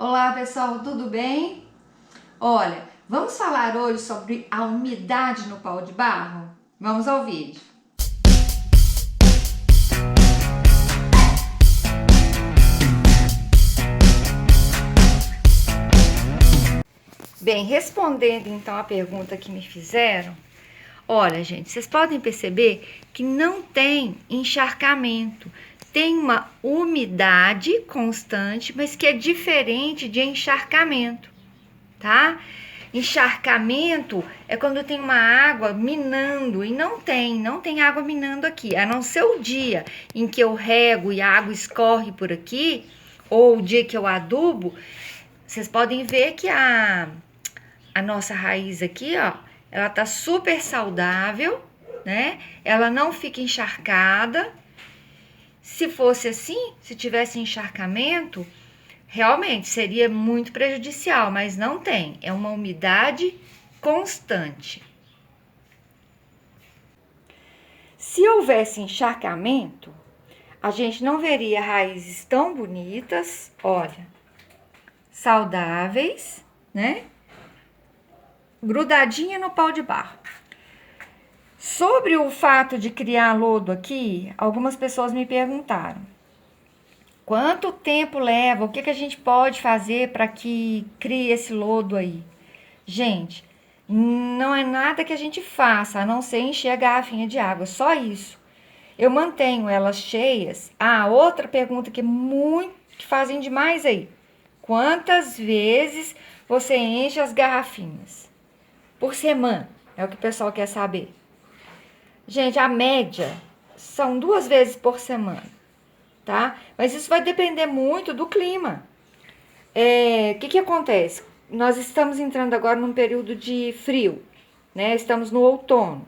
Olá pessoal, tudo bem? Olha, vamos falar hoje sobre a umidade no pau de barro? Vamos ao vídeo. Bem, respondendo então a pergunta que me fizeram, olha gente, vocês podem perceber que não tem encharcamento. Tem uma umidade constante, mas que é diferente de encharcamento, tá? Encharcamento é quando tem uma água minando e não tem água minando aqui, a não ser o dia em que eu rego e a água escorre por aqui, ou o dia que eu adubo. Vocês podem ver que a nossa raiz aqui, ó, ela tá super saudável, né? Ela não fica encharcada. Se fosse assim, se tivesse encharcamento, realmente seria muito prejudicial, mas não tem. É uma umidade constante. Se houvesse encharcamento, a gente não veria raízes tão bonitas, olha, saudáveis, né? Grudadinha no pau de barro. Sobre o fato de criar lodo aqui, algumas pessoas me perguntaram: quanto tempo leva? O que a gente pode fazer para que crie esse lodo aí? Gente, não é nada que a gente faça, a não ser encher a garrafinha de água, só isso. Eu mantenho elas cheias. Ah, outra pergunta que fazem demais aí: quantas vezes você enche as garrafinhas? Por semana, é o que o pessoal quer saber. Gente, a média são 2 vezes por semana, tá? Mas isso vai depender muito do clima. O que acontece? Nós estamos entrando agora num período de frio, né? Estamos no outono,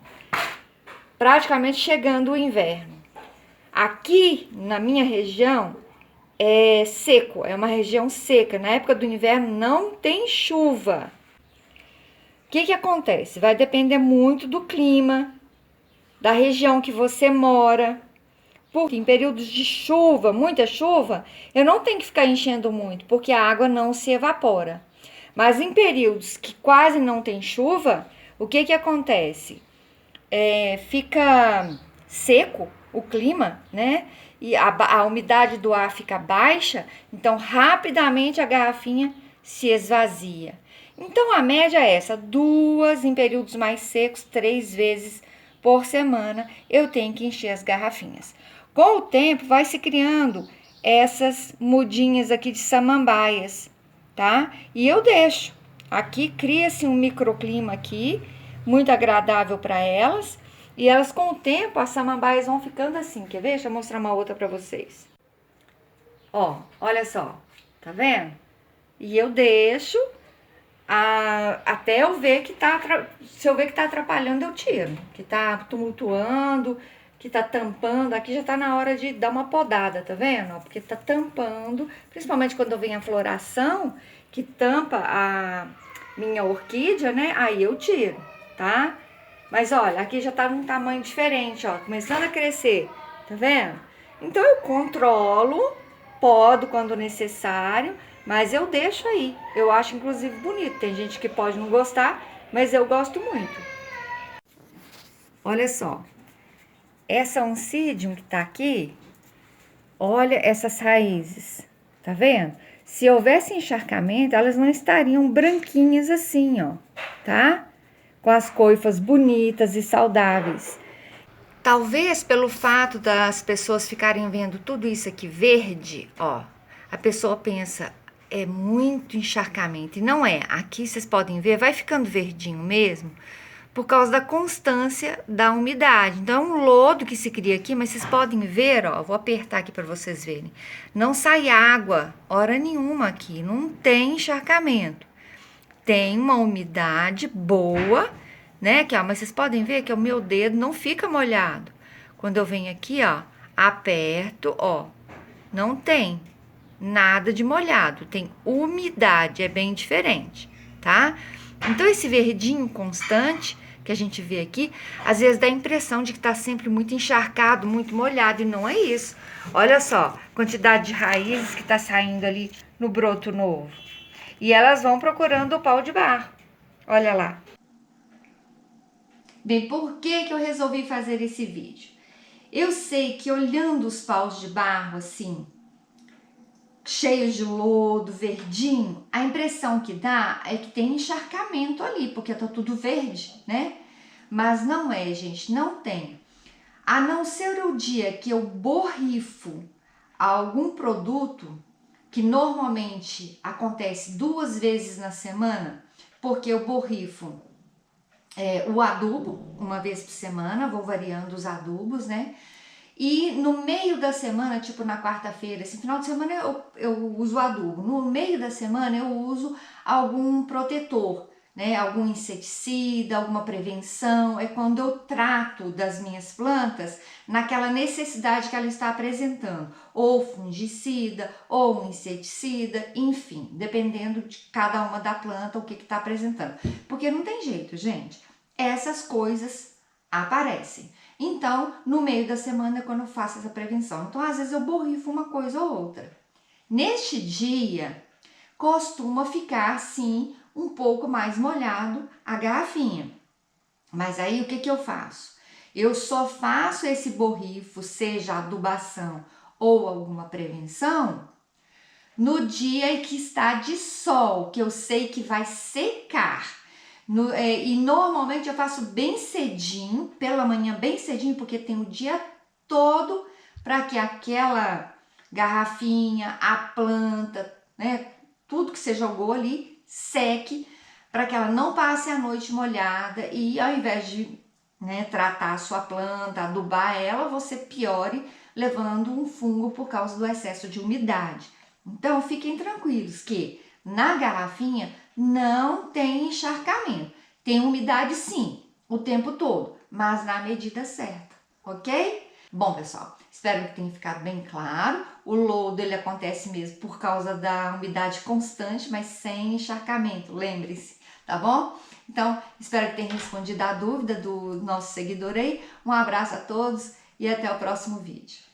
praticamente chegando o inverno. Aqui na minha região é seco, é uma região seca. Na época do inverno não tem chuva. O que acontece? Vai depender muito do clima, da região que você mora. Porque em períodos de chuva, muita chuva, eu não tenho que ficar enchendo muito, porque a água não se evapora. Mas em períodos que quase não tem chuva, o que acontece? Fica seco o clima, né? E a umidade do ar fica baixa, então rapidamente a garrafinha se esvazia. Então a média é essa: 2 em períodos mais secos, 3 vezes por semana eu tenho que encher as garrafinhas. Com o tempo vai se criando essas mudinhas aqui de samambaias, tá? E eu deixo. Aqui cria-se um microclima aqui, muito agradável para elas. E elas, com o tempo, as samambaias vão ficando assim. Quer ver? Deixa eu mostrar uma outra para vocês. Ó, olha só. Tá vendo? E eu deixo até eu ver que tá... Se eu ver que tá atrapalhando, eu tiro. Que tá tumultuando, que tá tampando. Aqui já tá na hora de dar uma podada, tá vendo? Porque tá tampando, principalmente quando vem a floração, que tampa a minha orquídea, né? Aí eu tiro, tá? Mas olha, aqui já tá num tamanho diferente, ó, começando a crescer, tá vendo? Então eu controlo, podo quando necessário, mas eu deixo aí. Eu acho inclusive bonito. Tem gente que pode não gostar, mas eu gosto muito. Olha só. Essa oncidium que tá aqui, olha essas raízes, tá vendo? Se houvesse encharcamento, elas não estariam branquinhas assim, ó, tá? Com as coifas bonitas e saudáveis. Talvez pelo fato das pessoas ficarem vendo tudo isso aqui verde, ó, a pessoa pensa, é muito encharcamento. E não é. Aqui vocês podem ver, vai ficando verdinho mesmo, por causa da constância da umidade. Então, é um lodo que se cria aqui, mas vocês podem ver, ó, vou apertar aqui para vocês verem. Não sai água, hora nenhuma aqui, não tem encharcamento. Tem uma umidade boa, né? Que, ó, mas vocês podem ver que o meu dedo não fica molhado. Quando eu venho aqui, ó, aperto, ó, não tem nada de molhado, tem umidade, é bem diferente, tá? Então, esse verdinho constante que a gente vê aqui, às vezes dá a impressão de que tá sempre muito encharcado, muito molhado, e não é isso. Olha só, quantidade de raízes que tá saindo ali no broto novo. E elas vão procurando o pau de barro. Olha lá. Bem, por que eu resolvi fazer esse vídeo? Eu sei que olhando os paus de barro assim, cheios de lodo, verdinho, a impressão que dá é que tem encharcamento ali, porque tá tudo verde, né? Mas não é, gente, não tem. A não ser o dia que eu borrifo algum produto, que normalmente acontece 2 vezes na semana, porque eu borrifo o adubo uma vez por semana, vou variando os adubos, né? E no meio da semana, tipo na quarta-feira, esse final de semana eu uso adubo. No meio da semana eu uso algum protetor, né? Algum inseticida, alguma prevenção. É quando eu trato das minhas plantas naquela necessidade que ela está apresentando. Ou fungicida, ou um inseticida, enfim, dependendo de cada uma da planta, o que está apresentando. Porque não tem jeito, gente. Essas coisas aparecem. Então, no meio da semana é quando eu faço essa prevenção. Então, às vezes eu borrifo uma coisa ou outra. Neste dia, costuma ficar, sim, um pouco mais molhado a garrafinha. Mas aí, o que eu faço? Eu só faço esse borrifo, seja adubação ou alguma prevenção, no dia em que está de sol, que eu sei que vai secar. E normalmente eu faço bem cedinho, pela manhã bem cedinho, porque tem o dia todo para que aquela garrafinha, a planta, né, tudo que você jogou ali seque, para que ela não passe a noite molhada e ao invés de, né, tratar a sua planta, adubar ela, você piore levando um fungo por causa do excesso de umidade. Então fiquem tranquilos que na garrafinha não tem encharcamento. Tem umidade sim, o tempo todo, mas na medida certa, ok? Bom, pessoal, espero que tenha ficado bem claro. O lodo ele acontece mesmo por causa da umidade constante, mas sem encharcamento, lembre-se, tá bom? Então, espero que tenha respondido a dúvida do nosso seguidor aí. Um abraço a todos e até o próximo vídeo.